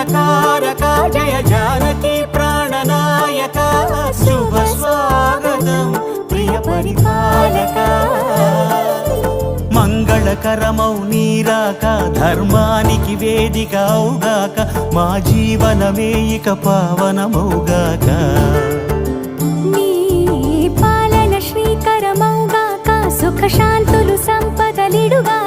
మంగళకారక జయ జానకి ప్రాణనాయక శుభ స్వాగతం ప్రియ పరిపాలక మంగళకరమౌ నీరాక ధర్మానికి వేదిక అవుగాక మా జీవనమే ఇక పావనమౌగాక నీ పాలన శ్రీకరమౌగాక సుఖ శాంతులు సంపదలిడుగా